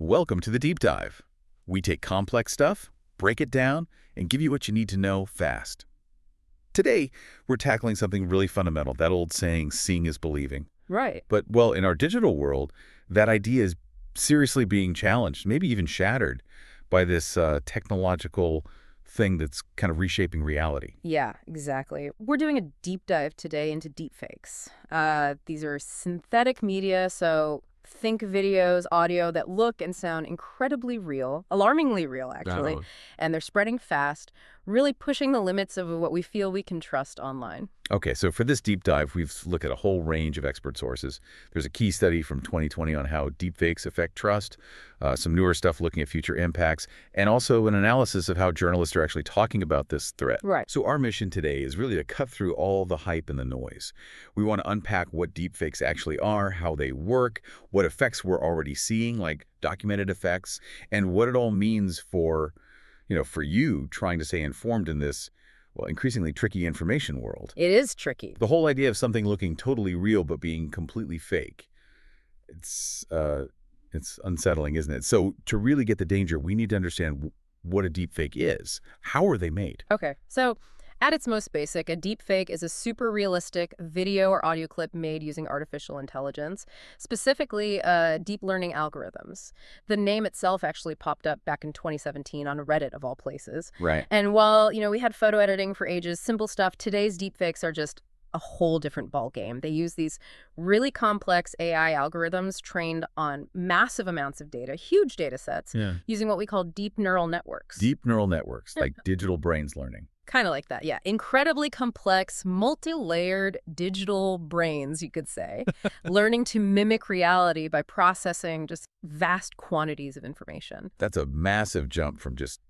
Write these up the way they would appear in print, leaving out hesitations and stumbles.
Welcome to the Deep Dive. We take complex stuff, break it down, and give you what you need to know fast. Today, we're tackling something really fundamental, that old saying, seeing is believing. Right. But, well, in our digital world, that idea is seriously being challenged, maybe even shattered by this technological thing that's kind of reshaping reality. Yeah, exactly. We're doing a deep dive today into deepfakes. These are synthetic media, so think videos, audio that look and sound incredibly real, alarmingly real, actually, Definitely. and they're spreading fast, really pushing the limits of what we feel we can trust online. Okay, so for this deep dive, we've looked at a whole range of expert sources. There's a key study from 2020 on how deepfakes affect trust, some newer stuff looking at future impacts, and also an analysis of how journalists are actually talking about this threat. Right. So our mission today is really to cut through all the hype and the noise. We want to unpack what deepfakes actually are, how they work, what effects we're already seeing, like documented effects, and what it all means for, for you trying to stay informed in this, well, increasingly tricky information world. It is tricky. The whole idea of something looking totally real but being completely fake, it's unsettling, isn't it? So to really get the danger, we need to understand what a deepfake is. How are they made? Okay, so at its most basic, a deepfake is a super realistic video or audio clip made using artificial intelligence, specifically deep learning algorithms. The name itself actually popped up back in 2017 on Reddit, of all places. Right. And while, we had photo editing for ages, simple stuff, today's deepfakes are just a whole different ballgame. They use these really complex AI algorithms trained on massive amounts of data, huge data sets, using what we call deep neural networks. Deep neural networks, like digital brains learning. Kind of like that, yeah. Incredibly complex, multi-layered digital brains, you could say, learning to mimic reality by processing just vast quantities of information. That's a massive jump from just,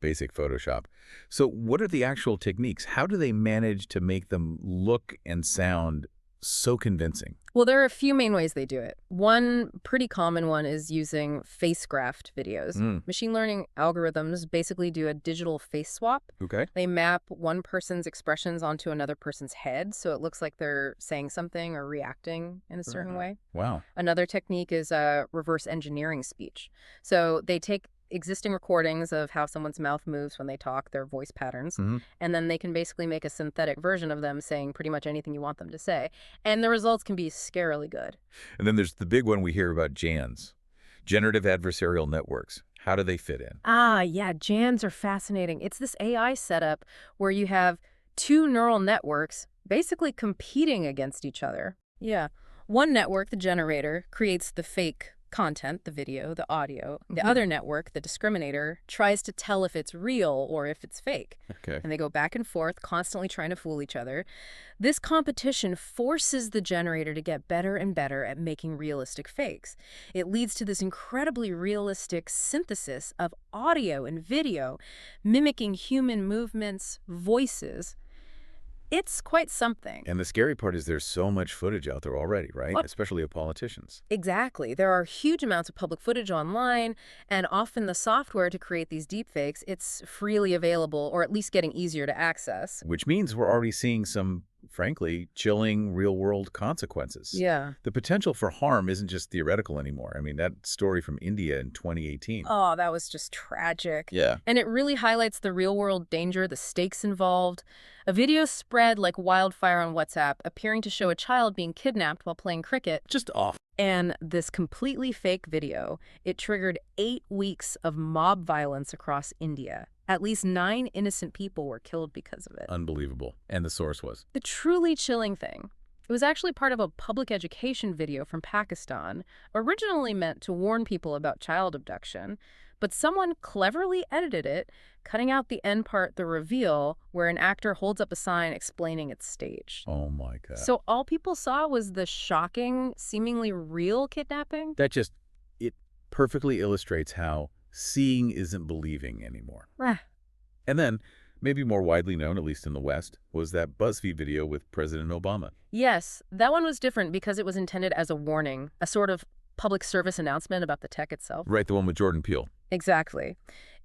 basic Photoshop. So what are the actual techniques? How do they manage to make them look and sound so convincing? Well, there are a few main ways they do it. One pretty common one is using face graphed videos. Machine learning algorithms basically do a digital face swap. Okay. They map one person's expressions onto another person's head, so it looks like they're saying something or reacting in a certain way. Wow. Another technique is reverse engineering speech. So they take existing recordings of how someone's mouth moves when they talk, their voice patterns, and then they can basically make a synthetic version of them saying pretty much anything you want them to say. And the results can be scarily good. And then there's the big one we hear about, JANs, generative adversarial networks. How do they fit in? Yeah, JANs are fascinating. It's this AI setup where you have two neural networks basically competing against each other. Yeah. One network, the generator, creates the fake content, the video, the audio. The other network, the discriminator, tries to tell if it's real or if it's fake. Okay. And they go back and forth, constantly trying to fool each other. This competition forces the generator to get better and better at making realistic fakes. It leads to this incredibly realistic synthesis of audio and video, mimicking human movements, voices. It's quite something. And the scary part is there's so much footage out there already, right? What? Especially of politicians. Exactly. There are huge amounts of public footage online, and often the software to create these deepfakes, it's freely available, or at least getting easier to access. Which means we're already seeing some, frankly, chilling real-world consequences. Yeah. The potential for harm isn't just theoretical anymore. I mean, that story from India in 2018. Oh, that was just tragic. Yeah. And it really highlights the real-world danger, the stakes involved. A video spread like wildfire on WhatsApp, appearing to show a child being kidnapped while playing cricket. Just off. And this completely fake video, it triggered 8 weeks of mob violence across India. At least 9 innocent people were killed because of it. Unbelievable. And the source was? The truly chilling thing, it was actually part of a public education video from Pakistan, originally meant to warn people about child abduction, but someone cleverly edited it, cutting out the end part, the reveal, where an actor holds up a sign explaining it's staged. Oh my God. So all people saw was the shocking, seemingly real kidnapping? It perfectly illustrates how seeing isn't believing anymore. And then, maybe more widely known, at least in the West, was that BuzzFeed video with President Obama. Yes, that one was different because it was intended as a warning, a sort of public service announcement about the tech itself. Right, the one with Jordan Peele. Exactly.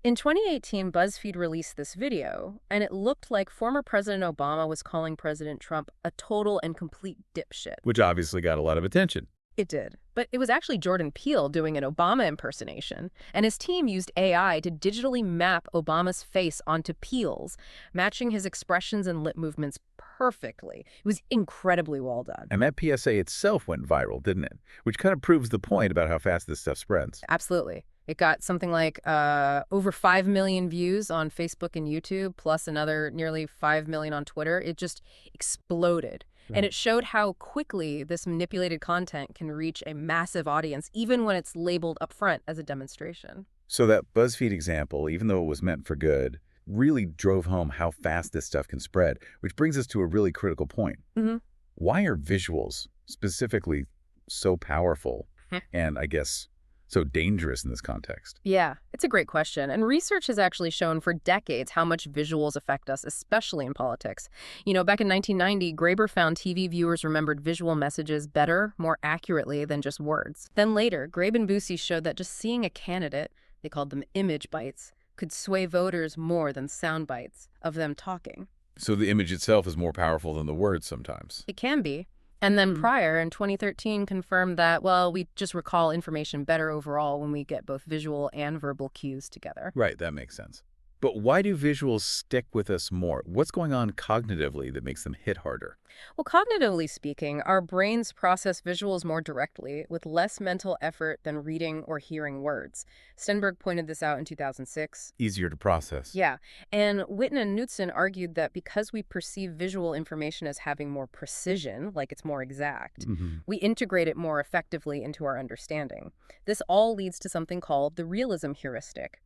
In 2018, BuzzFeed released this video, and it looked like former President Obama was calling President Trump a total and complete dipshit. Which obviously got a lot of attention. It did. But it was actually Jordan Peele doing an Obama impersonation, and his team used AI to digitally map Obama's face onto Peele's, matching his expressions and lip movements perfectly. It was incredibly well done. And that PSA itself went viral, didn't it? Which kind of proves the point about how fast this stuff spreads. Absolutely. It got something like over 5 million views on Facebook and YouTube, plus another nearly 5 million on Twitter. It just exploded. And it showed how quickly this manipulated content can reach a massive audience, even when it's labeled upfront as a demonstration. So that BuzzFeed example, even though it was meant for good, really drove home how fast this stuff can spread, which brings us to a really critical point. Mm-hmm. Why are visuals specifically so powerful and, I guess, so dangerous in this context? Yeah, it's a great question. And research has actually shown for decades how much visuals affect us, especially in politics. You know, back in 1990, Graeber found TV viewers remembered visual messages better, more accurately than just words. Then later, Grabe and Busey showed that just seeing a candidate, they called them image bites, could sway voters more than sound bites of them talking. So the image itself is more powerful than the words sometimes. It can be. And then Pryor in 2013 confirmed that, well, we just recall information better overall when we get both visual and verbal cues together. Right, that makes sense. But why do visuals stick with us more? What's going on cognitively that makes them hit harder? Well, cognitively speaking, our brains process visuals more directly with less mental effort than reading or hearing words. Stenberg pointed this out in 2006. Easier to process. Yeah, and Witten and Knudsen argued that because we perceive visual information as having more precision, like it's more exact, we integrate it more effectively into our understanding. This all leads to something called the realism heuristic.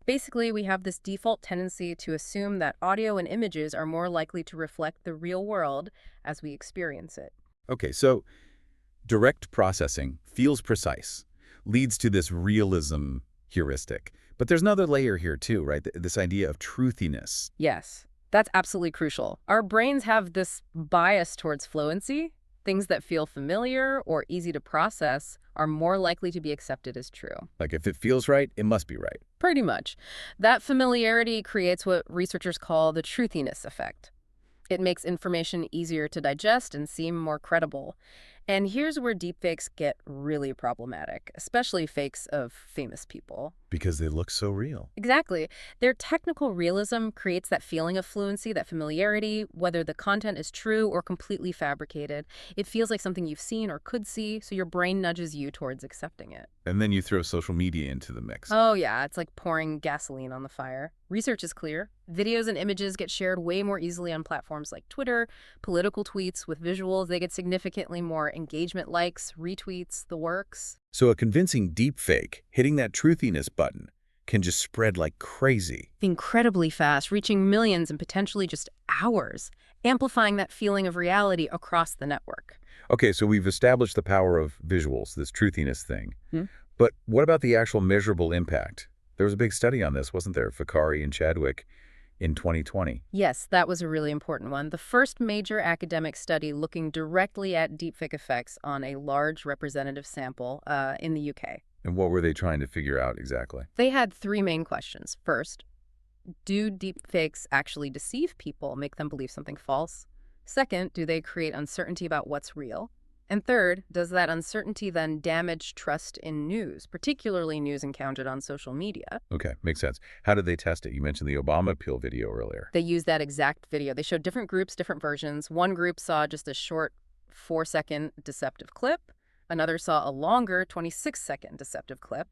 Basically, we have this default tendency to assume that audio and images are more likely to reflect the real world as we experience it. Okay, so direct processing feels precise, leads to this realism heuristic. But there's another layer here too, right? This idea of truthiness. Yes, that's absolutely crucial. Our brains have this bias towards fluency. Things that feel familiar or easy to process are more likely to be accepted as true. Like if it feels right, it must be right. Pretty much. That familiarity creates what researchers call the truthiness effect. It makes information easier to digest and seem more credible. And here's where deepfakes get really problematic, especially fakes of famous people. Because they look so real. Exactly. Their technical realism creates that feeling of fluency, that familiarity, whether the content is true or completely fabricated. It feels like something you've seen or could see, so your brain nudges you towards accepting it. And then you throw social media into the mix. Oh yeah, it's like pouring gasoline on the fire. Research is clear. Videos and images get shared way more easily on platforms like Twitter. Political tweets with visuals, they get significantly more engagement, likes, retweets, the works. So a convincing deepfake, hitting that truthiness button, can just spread like crazy. Incredibly fast, reaching millions in potentially just hours, amplifying that feeling of reality across the network. Okay, so we've established the power of visuals, this truthiness thing. But what about the actual measurable impact? There was a big study on this, wasn't there? Fakari and Chadwick in 2020. Yes, that was a really important one. The first major academic study looking directly at deepfake effects on a large representative sample in the UK. And what were they trying to figure out exactly? They had three main questions. First, do deepfakes actually deceive people, make them believe something false? Second, do they create uncertainty about what's real? And third, does that uncertainty then damage trust in news, particularly news encountered on social media? Okay, makes sense. How did they test it? You mentioned the Obama appeal video earlier. They used that exact video. They showed different groups, different versions. One group saw just a short 4-second deceptive clip. Another saw a longer 26-second deceptive clip.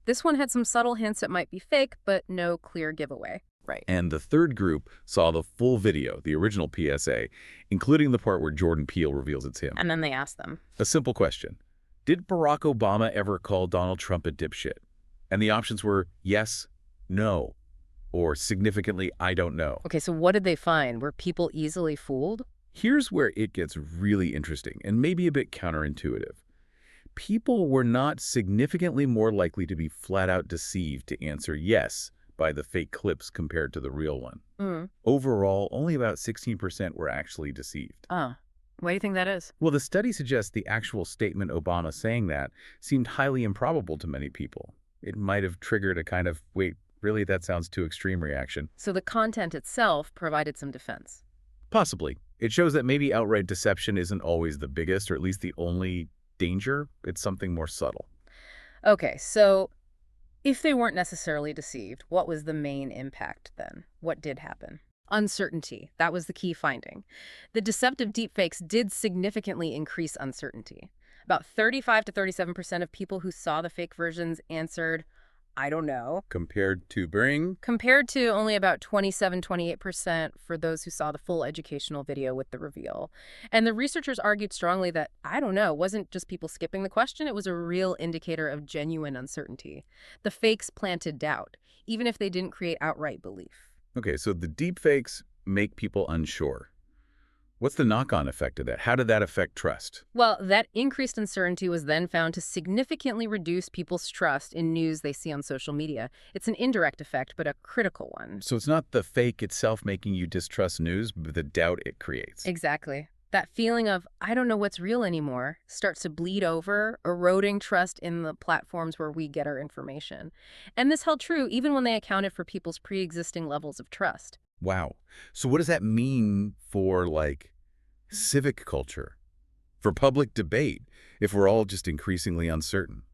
This one had some subtle hints it might be fake, but no clear giveaway. Right. And the third group saw the full video, the original PSA, including the part where Jordan Peele reveals it's him. And then they asked them. A simple question. Did Barack Obama ever call Donald Trump a dipshit? And the options were yes, no, or significantly, I don't know. Okay, so what did they find? Were people easily fooled? Here's where it gets really interesting and maybe a bit counterintuitive. People were not significantly more likely to be flat out deceived to answer yes by the fake clips compared to the real one. Overall, only about 16% were actually deceived. Why do you think that is? Well, the study suggests the actual statement Obama saying that seemed highly improbable to many people. It might have triggered a kind of, wait, really, that sounds too extreme reaction. So the content itself provided some defense. Possibly. It shows that maybe outright deception isn't always the biggest, or at least the only danger? It's something more subtle. Okay, so if they weren't necessarily deceived, what was the main impact then? What did happen? Uncertainty. That was the key finding. The deceptive deepfakes did significantly increase uncertainty. About 35 to 37% of people who saw the fake versions answered, I don't know, Compared to bring? compared to only about 27-28% for those who saw the full educational video with the reveal. And the researchers argued strongly that, I don't know, wasn't just people skipping the question, it was a real indicator of genuine uncertainty. The fakes planted doubt, even if they didn't create outright belief. Okay, so the deepfakes make people unsure. What's the knock-on effect of that? How did that affect trust? Well, that increased uncertainty was then found to significantly reduce people's trust in news they see on social media. It's an indirect effect, but a critical one. So it's not the fake itself making you distrust news, but the doubt it creates. Exactly. That feeling of, I don't know what's real anymore, starts to bleed over, eroding trust in the platforms where we get our information. And this held true even when they accounted for people's pre-existing levels of trust. Wow. So what does that mean for, like, civic culture, for public debate, if we're all just increasingly uncertain?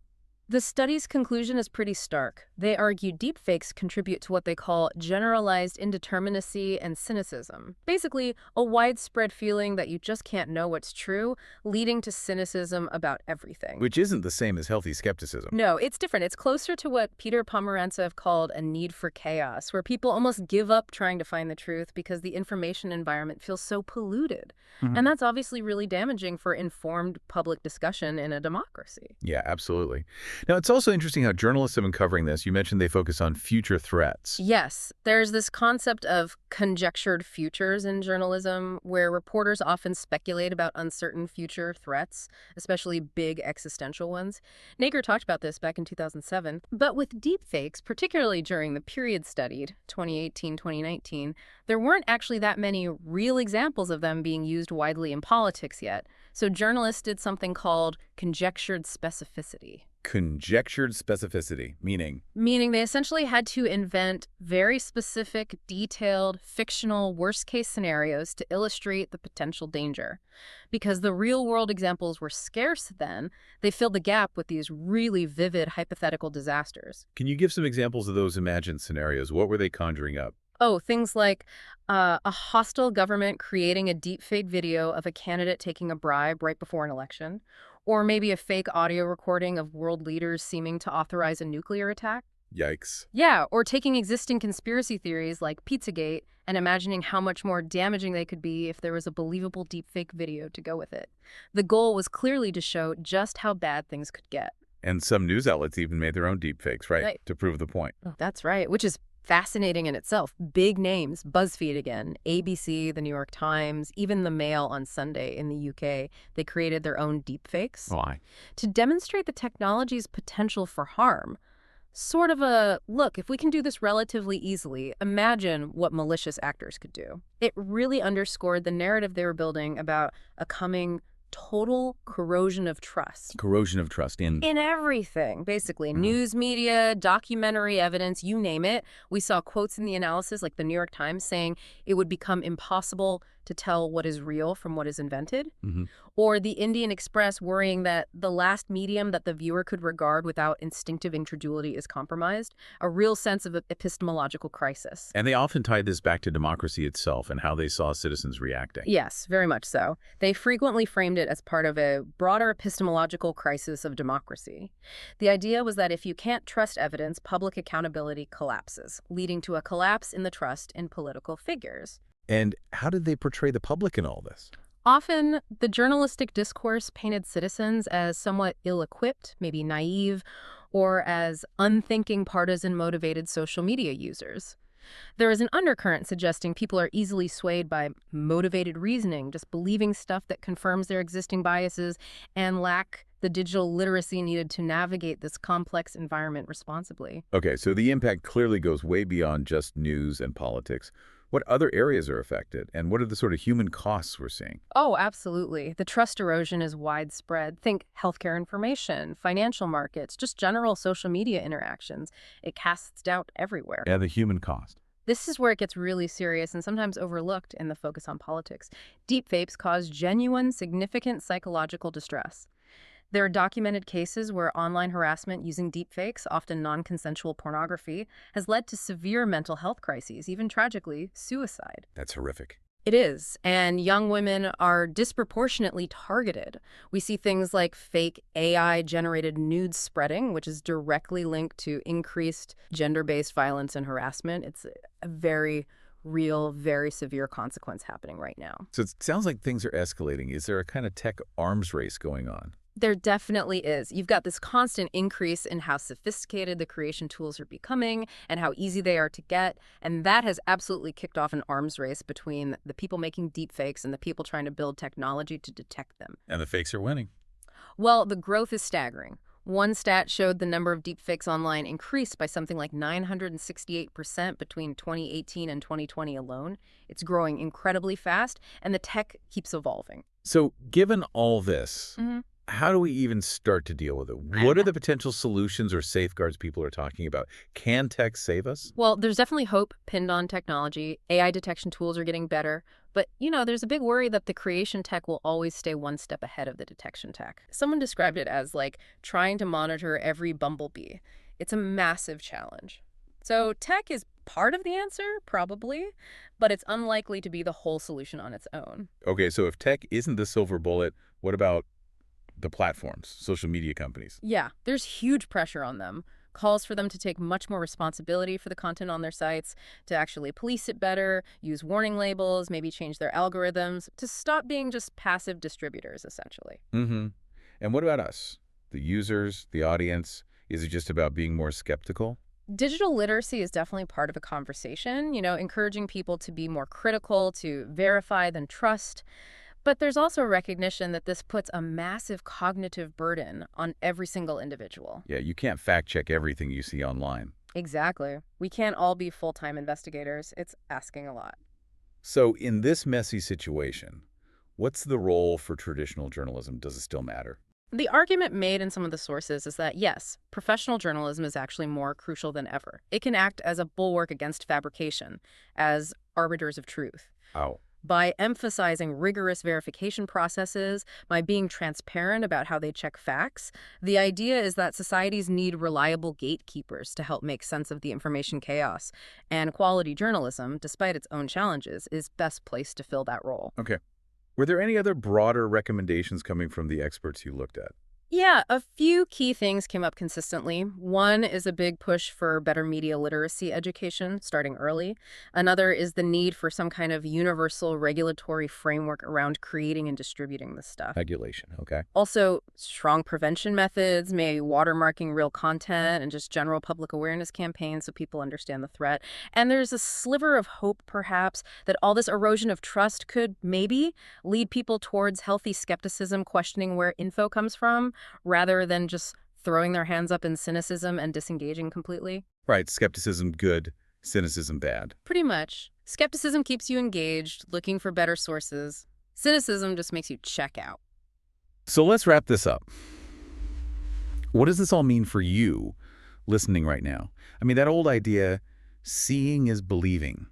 The study's conclusion is pretty stark. They argue deepfakes contribute to what they call generalized indeterminacy and cynicism. Basically, a widespread feeling that you just can't know what's true, leading to cynicism about everything. Which isn't the same as healthy skepticism. No, it's different. It's closer to what Peter Pomerantsev called a need for chaos, where people almost give up trying to find the truth because the information environment feels so polluted. And that's obviously really damaging for informed public discussion in a democracy. Yeah, absolutely. Now, it's also interesting how journalists have been covering this. You mentioned they focus on future threats. Yes, there's this concept of conjectured futures in journalism, where reporters often speculate about uncertain future threats, especially big existential ones. Nager talked about this back in 2007. But with deepfakes, particularly during the period studied, 2018-2019, there weren't actually that many real examples of them being used widely in politics yet. So journalists did something called conjectured specificity. Conjectured specificity, meaning? Meaning they essentially had to invent very specific, detailed, fictional worst-case scenarios to illustrate the potential danger. Because the real-world examples were scarce then, they filled the gap with these really vivid hypothetical disasters. Can you give some examples of those imagined scenarios? What were they conjuring up? Oh, things like a hostile government creating a deepfake video of a candidate taking a bribe right before an election, or maybe a fake audio recording of world leaders seeming to authorize a nuclear attack. Yikes. Yeah, or taking existing conspiracy theories like Pizzagate and imagining how much more damaging they could be if there was a believable deepfake video to go with it. The goal was clearly to show just how bad things could get. And some news outlets even made their own deepfakes, right? Right. To prove the point. Oh, that's right, which is fascinating in itself. Big names, BuzzFeed again, ABC, the New York Times, even the Mail on Sunday in the UK, they created their own deepfakes Why? to demonstrate the technology's potential for harm. Sort of a, look, if we can do this relatively easily, imagine what malicious actors could do. It really underscored the narrative they were building about a coming total corrosion of trust. Corrosion of trust in Everything, basically. News media, documentary evidence, you name it. We saw quotes in the analysis, like the New York Times, saying it would become impossible to tell what is real from what is invented. Or the Indian Express worrying that the last medium that the viewer could regard without instinctive incredulity is compromised. A real sense of epistemological crisis. And they often tied this back to democracy itself and how they saw citizens reacting. Yes, very much so. They frequently framed it as part of a broader epistemological crisis of democracy. The idea was that if you can't trust evidence, public accountability collapses, leading to a collapse in the trust in political figures. And how did they portray the public in all this? Often, the journalistic discourse painted citizens as somewhat ill-equipped, maybe naive, or as unthinking partisan-motivated social media users. There is an undercurrent suggesting people are easily swayed by motivated reasoning, just believing stuff that confirms their existing biases, and lack the digital literacy needed to navigate this complex environment responsibly. Okay, so the impact clearly goes way beyond just news and politics. What other areas are affected, and what are the sort of human costs we're seeing? Oh, absolutely. The trust erosion is widespread. Think healthcare information, financial markets, just general social media interactions. It casts doubt everywhere. Yeah, the human cost. This is where it gets really serious and sometimes overlooked in the focus on politics. Deepfakes cause genuine, significant psychological distress. There are documented cases where online harassment using deepfakes, often non-consensual pornography, has led to severe mental health crises, even tragically, suicide. That's horrific. It is, and young women are disproportionately targeted. We see things like fake AI-generated nudes spreading, which is directly linked to increased gender-based violence and harassment. It's a very real, very severe consequence happening right now. So it sounds like things are escalating. Is there a kind of tech arms race going on? There definitely is. You've got this constant increase in how sophisticated the creation tools are becoming and how easy they are to get, and that has absolutely kicked off an arms race between the people making deepfakes and the people trying to build technology to detect them. And the fakes are winning. Well, the growth is staggering. One stat showed the number of deepfakes online increased by something like 968% between 2018 and 2020 alone. It's growing incredibly fast, and the tech keeps evolving. So given all this, how do we even start to deal with it? What are the potential solutions or safeguards people are talking about? Can tech save us? Well, there's definitely hope pinned on technology. AI detection tools are getting better. But, there's a big worry that the creation tech will always stay one step ahead of the detection tech. Someone described it as like trying to monitor every bumblebee. It's a massive challenge. So tech is part of the answer, probably, but it's unlikely to be the whole solution on its own. Okay, so if tech isn't the silver bullet, what about the platforms, social media companies? Yeah, there's huge pressure on them. Calls for them to take much more responsibility for the content on their sites, to actually police it better, use warning labels, maybe change their algorithms, to stop being just passive distributors, essentially. And what about us? The users, the audience? Is it just about being more skeptical? Digital literacy is definitely part of the conversation, encouraging people to be more critical, to verify than trust. But there's also a recognition that this puts a massive cognitive burden on every single individual. Yeah, you can't fact check everything you see online. Exactly. We can't all be full-time investigators. It's asking a lot. So in this messy situation, what's the role for traditional journalism? Does it still matter? The argument made in some of the sources is that, yes, professional journalism is actually more crucial than ever. It can act as a bulwark against fabrication, as arbiters of truth. Oh. By emphasizing rigorous verification processes, by being transparent about how they check facts, the idea is that societies need reliable gatekeepers to help make sense of the information chaos. And quality journalism, despite its own challenges, is best placed to fill that role. Okay. Were there any other broader recommendations coming from the experts you looked at? Yeah, a few key things came up consistently. One is a big push for better media literacy education, starting early. Another is the need for some kind of universal regulatory framework around creating and distributing this stuff. Regulation, okay. Also, strong prevention methods, maybe watermarking real content, and just general public awareness campaigns so people understand the threat. And there's a sliver of hope, perhaps, that all this erosion of trust could maybe lead people towards healthy skepticism, questioning where info comes from, rather than just throwing their hands up in cynicism and disengaging completely. Right, skepticism good, cynicism bad. Pretty much. Skepticism keeps you engaged, looking for better sources. Cynicism just makes you check out. So let's wrap this up. What does this all mean for you listening right now? I mean, that old idea, seeing is believing.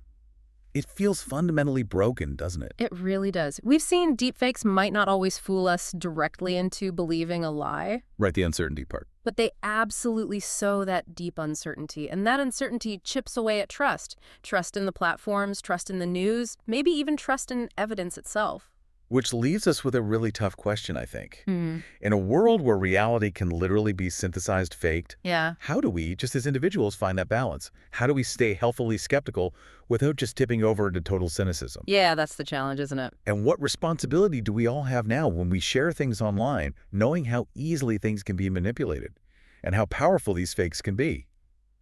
It feels fundamentally broken, doesn't it? It really does. We've seen deepfakes might not always fool us directly into believing a lie. Right, the uncertainty part. But they absolutely sow that deep uncertainty. And that uncertainty chips away at trust. Trust in the platforms, trust in the news, maybe even trust in evidence itself. Which leaves us with a really tough question, I think. In a world where reality can literally be synthesized, faked, how do we, just as individuals, find that balance? How do we stay healthily skeptical without just tipping over into total cynicism? Yeah, that's the challenge, isn't it? And what responsibility do we all have now when we share things online, knowing how easily things can be manipulated and how powerful these fakes can be?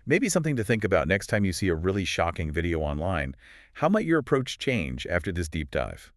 Maybe something to think about next time you see a really shocking video online. How might your approach change after this deep dive?